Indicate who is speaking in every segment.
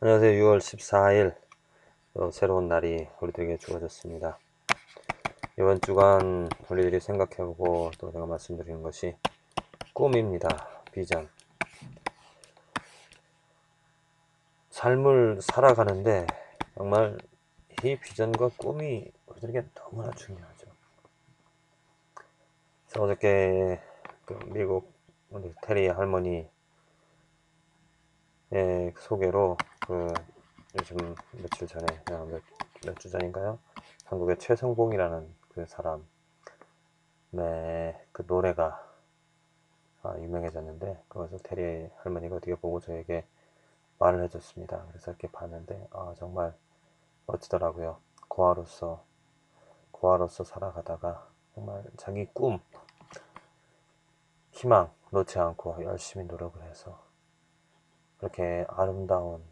Speaker 1: 안녕하세요. 6월 14일 새로운 날이 우리들에게 주어졌습니다. 이번 주간 우리들이 생각해보고 또 내가 말씀드리는 것이 꿈입니다. 비전. 삶을 살아가는데 정말 이 비전과 꿈이 우리들에게 너무나 중요하죠. 그래서 어저께 미국 우리 테리 할머니의 소개로 요즘 며칠 전에 몇 주 전인가요? 한국의 최성봉이라는 그 사람 그 노래가 유명해졌는데 그것을 테리 할머니가 어떻게 보고 저에게 말을 해줬습니다. 그래서 이렇게 봤는데 정말 멋지더라고요. 고아로서 살아가다가 정말 자기 꿈, 희망 놓지 않고 열심히 노력을 해서 그렇게 아름다운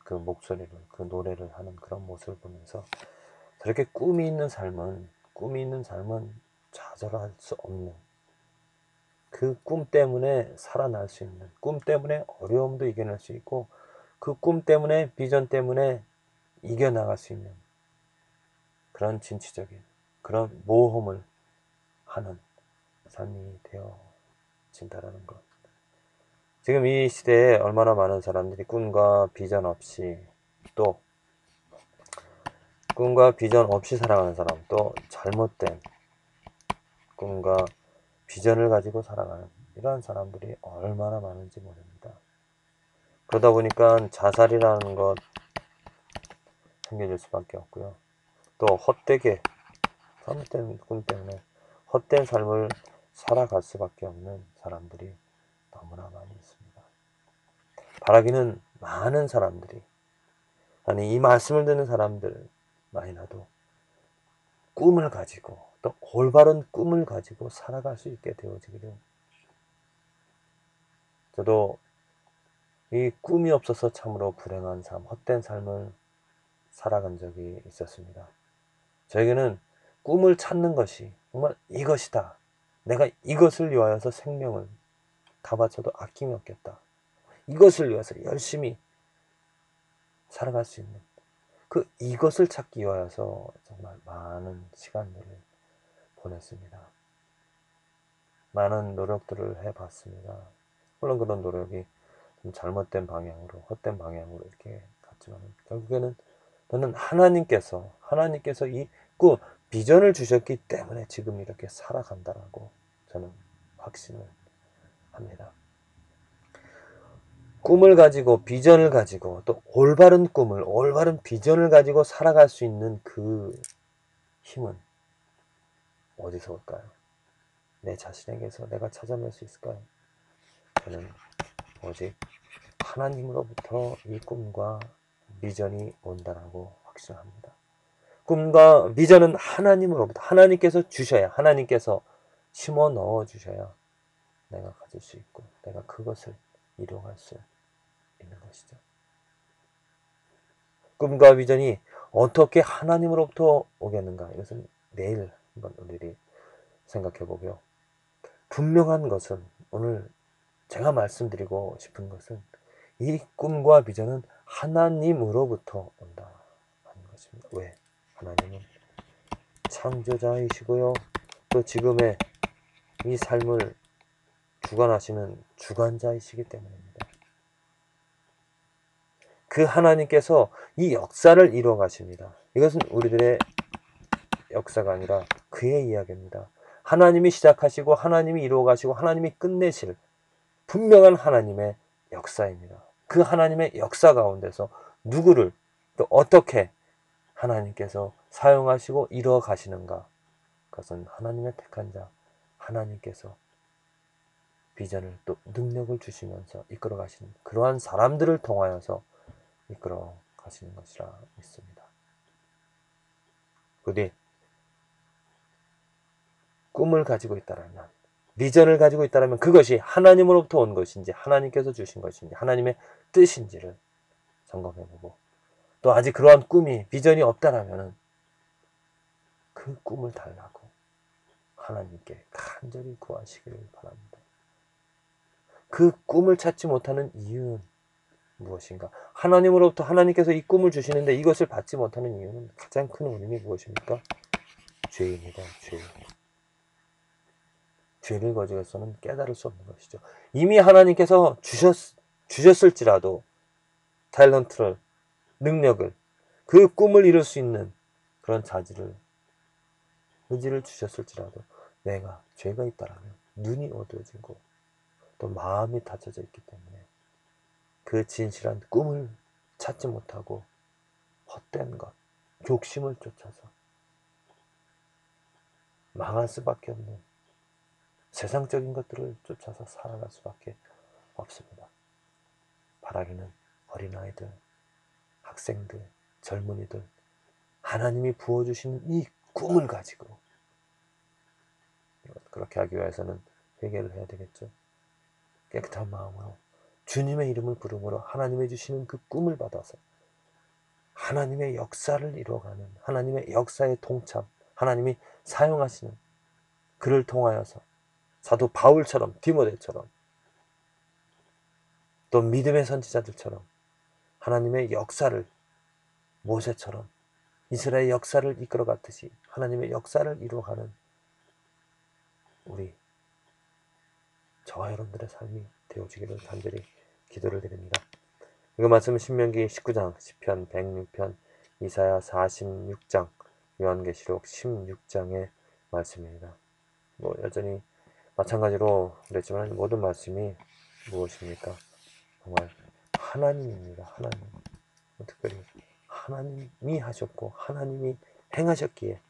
Speaker 1: 그 목소리를, 그 노래를 하는 그런 모습을 보면서 저렇게 꿈이 있는 삶은 좌절할 수 없는 그 꿈 때문에 살아날 수 있는, 꿈 때문에 어려움도 이겨낼 수 있고 그 꿈 때문에, 비전 때문에 이겨나갈 수 있는 그런 진취적인 그런 모험을 하는 삶이 되어진다라는 것. 지금 이 시대에 얼마나 많은 사람들이 꿈과 비전 없이, 또 꿈과 비전 없이 살아가는 사람, 또 잘못된 꿈과 비전을 가지고 살아가는 이러한 사람들이 얼마나 많은지 모릅니다. 그러다 보니까 자살이라는 것 생겨질 수밖에 없고요. 또 헛되게 잘못된 꿈 때문에 헛된 삶을 살아갈 수밖에 없는 사람들이 너무나 많이 있습니다. 바라기는 많은 사람들이, 아니 이 말씀을 듣는 사람들만이라도 꿈을 가지고, 또 올바른 꿈을 가지고 살아갈 수 있게 되어지기를. 저도 이 꿈이 없어서 참으로 불행한 삶, 헛된 삶을 살아간 적이 있었습니다. 저에게는 꿈을 찾는 것이 정말 이것이다. 내가 이것을 위하여서 생명을 다 바쳐도 아낌이 없겠다. 이것을 위해서 열심히 살아갈 수 있는 이것을 찾기 위하여서 정말 많은 시간들을 보냈습니다. 많은 노력들을 해봤습니다. 물론 그런 노력이 좀 잘못된 방향으로, 헛된 방향으로 이렇게 갔지만 결국에는 저는 하나님께서 이 비전을 주셨기 때문에 지금 이렇게 살아간다라고 저는 확신을 합니다. 꿈을 가지고, 비전을 가지고, 또 올바른 비전을 가지고 살아갈 수 있는 그 힘은 어디서 올까요? 내 자신에게서 내가 찾아낼 수 있을까요? 저는 오직 하나님으로부터 이 꿈과 비전이 온다라고 확신합니다. 꿈과 비전은 하나님으로부터, 하나님께서 주셔야, 하나님께서 심어 넣어 주셔야 내가 가질 수 있고 내가 그것을 이루어갈 수 있는 것이죠. 꿈과 비전이 어떻게 하나님으로부터 오겠는가? 이것은 내일 한번 우리들이 생각해 보고요. 분명한 것은, 오늘 제가 말씀드리고 싶은 것은 이 꿈과 비전은 하나님으로부터 온다 하는 것입니다. 왜? 하나님은 창조자이시고요. 또 지금의 이 삶을 주관하시는 주관자이시기 때문입니다. 그 하나님께서 이 역사를 이루어 가십니다. 이것은 우리들의 역사가 아니라 그의 이야기입니다. 하나님이 시작하시고 하나님이 이루어 가시고 하나님이 끝내실 분명한 하나님의 역사입니다. 그 하나님의 역사 가운데서 누구를 또 어떻게 하나님께서 사용하시고 이루어 가시는가? 그것은 하나님의 택한 자, 하나님께서 비전을 또 능력을 주시면서 이끌어 가시는 그러한 사람들을 통하여서 이끌어 가시는 것이라 믿습니다. 부디 꿈을 가지고 있다라면, 비전을 가지고 있다라면 그것이 하나님으로부터 온 것인지 하나님께서 주신 것인지 하나님의 뜻인지를 점검해보고, 또 아직 그러한 꿈이 비전이 없다라면 그 꿈을 달라고 하나님께 간절히 구하시기를 바랍니다. 그 꿈을 찾지 못하는 이유는 무엇인가? 하나님으로부터 하나님께서 이 꿈을 주시는데 이것을 받지 못하는 이유는 가장 큰 원인이 무엇입니까? 죄입니다. 죄. 죄를 가지고서는 깨달을 수 없는 것이죠. 이미 하나님께서 주셨을지라도 탤런트를, 능력을, 그 꿈을 이룰 수 있는 그런 자질을, 의지를 주셨을지라도 내가 죄가 있다라면 눈이 어두워지고 또 마음이 닫혀져 있기 때문에 그 진실한 꿈을 찾지 못하고 헛된 것, 욕심을 쫓아서 망할 수밖에 없는 세상적인 것들을 쫓아서 살아갈 수밖에 없습니다. 바라기는 어린아이들, 학생들, 젊은이들, 하나님이 부어주시는 이 꿈을 가지고 그렇게 하기 위해서는 회개를 해야 되겠죠. 깨끗한 마음으로 주님의 이름을 부름으로 하나님이 주시는 그 꿈을 받아서 하나님의 역사를 이루어가는, 하나님의 역사에 동참, 하나님이 사용하시는, 그를 통하여서 사도 바울처럼, 디모데처럼, 또 믿음의 선지자들처럼 하나님의 역사를, 모세처럼 이스라엘 역사를 이끌어갔듯이 하나님의 역사를 이루어가는 우리, 저와 여러분들의 삶이 되어지기를 간절히 기도를 드립니다. 이거 말씀은 신명기 19장, 시편 106편, 이사야 46장, 요한계시록 16장의 말씀입니다. 여전히 마찬가지로 그랬지만 모든 말씀이 무엇입니까? 정말 하나님입니다. 하나님. 특별히 하나님이 하셨고 하나님이 행하셨기에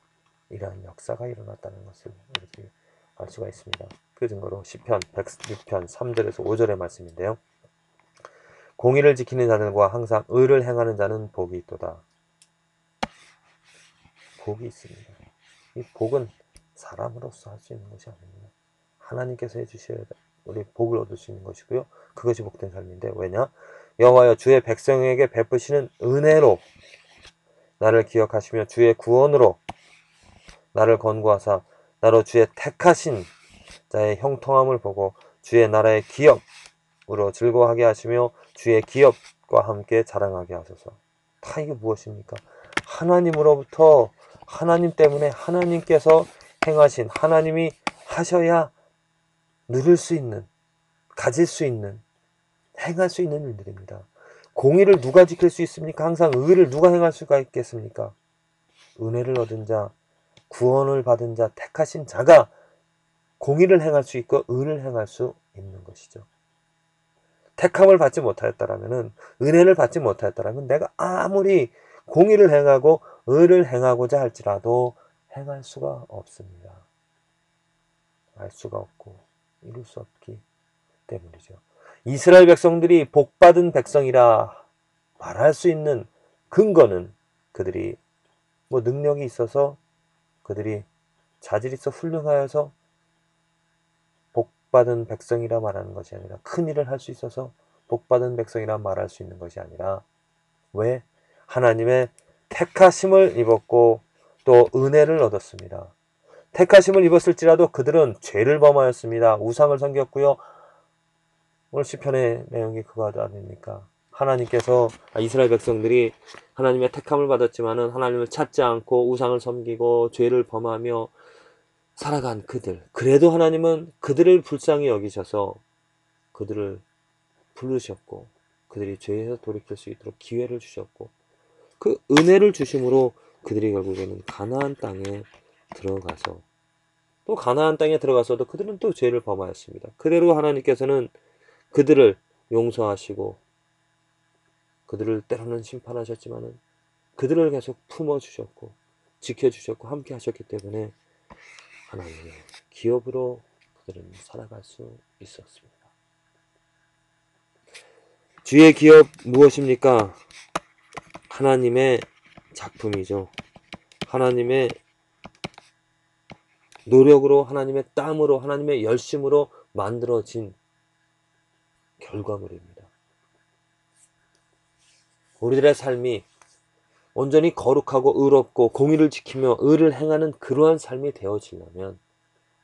Speaker 1: 이러한 역사가 일어났다는 것을 우리들이 알 수가 있습니다. 그 증거로 시편 106편 3절에서 5절의 말씀인데요. 공의를 지키는 자들과 항상 의를 행하는 자는 복이 있도다. 복이 있습니다. 이 복은 사람으로서 할 수 있는 것이 아닙니다. 하나님께서 해주셔야 우리 복을 얻을 수 있는 것이고요. 그것이 복된 삶인데, 왜냐? 여호와여 주의 백성에게 베푸시는 은혜로 나를 기억하시며 주의 구원으로 나를 건구하사 나로 주의 택하신 자의 형통함을 보고 주의 나라의 기업으로 즐거워하게 하시며 주의 기업과 함께 자랑하게 하소서. 다 이게 무엇입니까? 하나님으로부터, 하나님 때문에 하나님께서 행하신, 하나님이 하셔야 누릴 수 있는, 가질 수 있는, 행할 수 있는 일들입니다. 공의를 누가 지킬 수 있습니까? 항상 의를 누가 행할 수가 있겠습니까? 은혜를 얻은 자, 구원을 받은 자, 택하신 자가 공의를 행할 수 있고 의를 행할 수 있는 것이죠. 택함을 받지 못하였다라면, 은혜를 받지 못하였다라면 내가 아무리 공의를 행하고 의를 행하고자 할지라도 행할 수가 없습니다. 알 수가 없고 이룰 수 없기 때문이죠. 이스라엘 백성들이 복받은 백성이라 말할 수 있는 근거는 그들이 능력이 있어서, 그들이 자질이 있어 훌륭하여서 복받은 백성이라 말하는 것이 아니라, 큰 일을 할 수 있어서 복받은 백성이라 말할 수 있는 것이 아니라, 왜? 하나님의 택하심을 입었고 또 은혜를 얻었습니다. 택하심을 입었을지라도 그들은 죄를 범하였습니다. 우상을 섬겼고요. 오늘 시편의 내용이 그거 아닙니까? 하나님께서, 이스라엘 백성들이 하나님의 택함을 받았지만은 하나님을 찾지 않고 우상을 섬기고 죄를 범하며 살아간 그들, 그래도 하나님은 그들을 불쌍히 여기셔서 그들을 부르셨고 그들이 죄에서 돌이킬 수 있도록 기회를 주셨고, 그 은혜를 주심으로 그들이 결국에는 가나안 땅에 들어가서, 또 가나안 땅에 들어가서도 그들은 또 죄를 범하였습니다. 그대로 하나님께서는 그들을 용서하시고 그들을 때로는 심판하셨지만은 그들을 계속 품어주셨고 지켜주셨고 함께 하셨기 때문에 하나님의 기업으로 그들은 살아갈 수 있었습니다. 주의 기업 무엇입니까? 하나님의 작품이죠. 하나님의 노력으로, 하나님의 땀으로, 하나님의 열심으로 만들어진 결과물입니다. 우리들의 삶이 온전히 거룩하고 의롭고 공의를 지키며 의를 행하는 그러한 삶이 되어지려면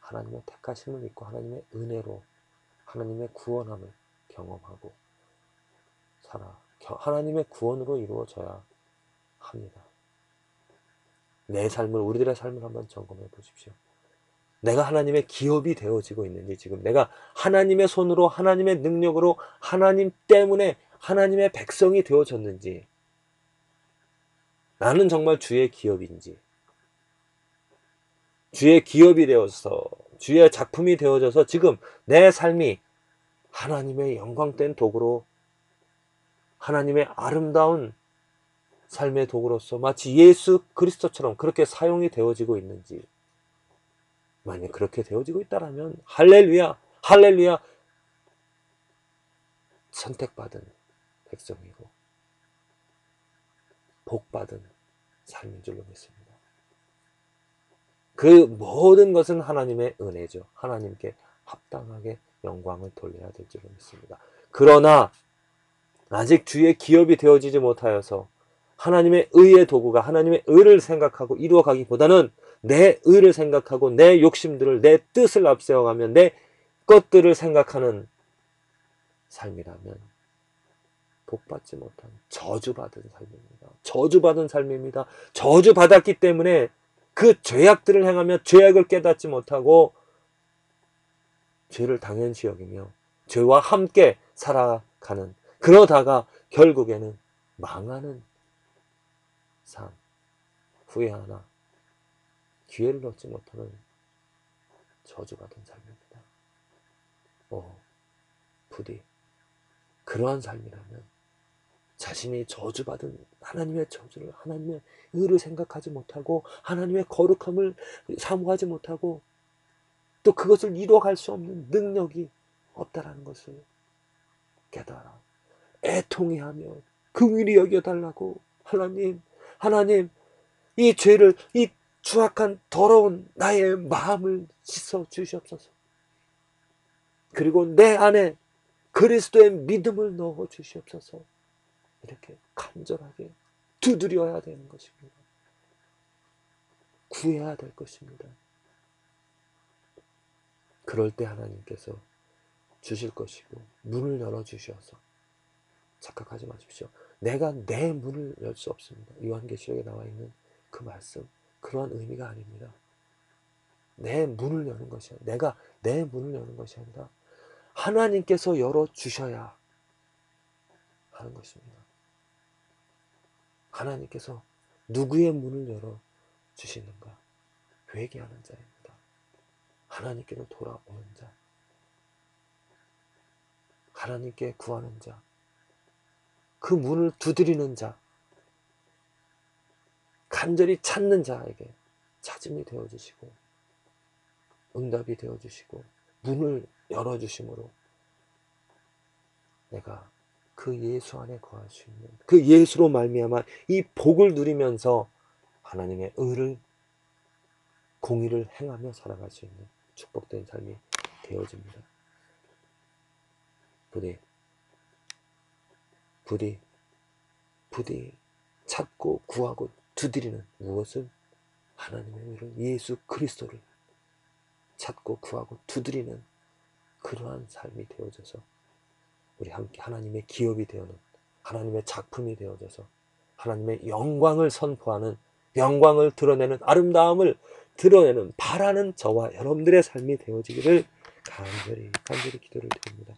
Speaker 1: 하나님의 택하심을 믿고 하나님의 은혜로 하나님의 구원함을 경험하고 하나님의 구원으로 이루어져야 합니다. 내 삶을, 우리들의 삶을 한번 점검해 보십시오. 내가 하나님의 기업이 되어지고 있는지, 지금 내가 하나님의 손으로, 하나님의 능력으로, 하나님 때문에 하나님의 백성이 되어졌는지, 나는 정말 주의 기업인지, 주의 기업이 되어서, 주의 작품이 되어져서 지금 내 삶이 하나님의 영광된 도구로, 하나님의 아름다운 삶의 도구로서 마치 예수 그리스도처럼 그렇게 사용이 되어지고 있는지, 만약 그렇게 되어지고 있다면 할렐루야, 할렐루야, 선택받은 백성이고 복받은 삶인 줄로 믿습니다. 그 모든 것은 하나님의 은혜죠. 하나님께 합당하게 영광을 돌려야 될 줄로 믿습니다. 그러나 아직 주의 기업이 되어지지 못하여서 하나님의 의의 도구가 하나님의 의를 생각하고 이루어가기보다는 내 의를 생각하고 내 욕심들을, 내 뜻을 앞세워가며 내 것들을 생각하는 삶이라면 복받지 못한 저주받은 삶입니다. 저주받은 삶입니다. 저주받았기 때문에 그 죄악들을 행하며 죄악을 깨닫지 못하고 죄를 당연시 여기며 죄와 함께 살아가는, 그러다가 결국에는 망하는 삶, 후회하나 기회를 얻지 못하는 저주받은 삶입니다. 부디 그러한 삶이라면 자신이 저주받은 하나님의 저주를, 하나님의 의를 생각하지 못하고 하나님의 거룩함을 사모하지 못하고 또 그것을 이루어갈 수 없는 능력이 없다라는 것을 깨달아 애통해하며 긍휼히 여겨달라고, 하나님 이 죄를, 이 추악한 더러운 나의 마음을 씻어 주시옵소서. 그리고 내 안에 그리스도의 믿음을 넣어 주시옵소서. 이렇게 간절하게 두드려야 되는 것입니다. 구해야 될 것입니다. 그럴 때 하나님께서 주실 것이고 문을 열어주셔서, 착각하지 마십시오. 내가 내 문을 열 수 없습니다. 요한계시록에 나와 있는 그 말씀, 그러한 의미가 아닙니다. 내 문을 여는 것이 아니라, 내가 내 문을 여는 것이 아니라 하나님께서 열어주셔야 하는 것입니다. 하나님께서 누구의 문을 열어주시는가? 회개하는 자입니다. 하나님께로 돌아오는 자, 하나님께 구하는 자, 그 문을 두드리는 자, 간절히 찾는 자에게 찾음이 되어주시고 응답이 되어주시고 문을 열어주심으로 내가 그 예수 안에 거할 수 있는, 그 예수로 말미암아 이 복을 누리면서 하나님의 의를, 공의를 행하며 살아갈 수 있는 축복된 삶이 되어집니다. 부디 찾고 구하고 두드리는, 무엇을? 하나님의 의를, 예수 그리스도를 찾고 구하고 두드리는 그러한 삶이 되어져서 우리 함께 하나님의 기업이 되어는, 하나님의 작품이 되어져서 하나님의 영광을 선포하는, 영광을 드러내는, 아름다움을 드러내는, 바라는 저와 여러분들의 삶이 되어지기를 간절히 기도를 드립니다.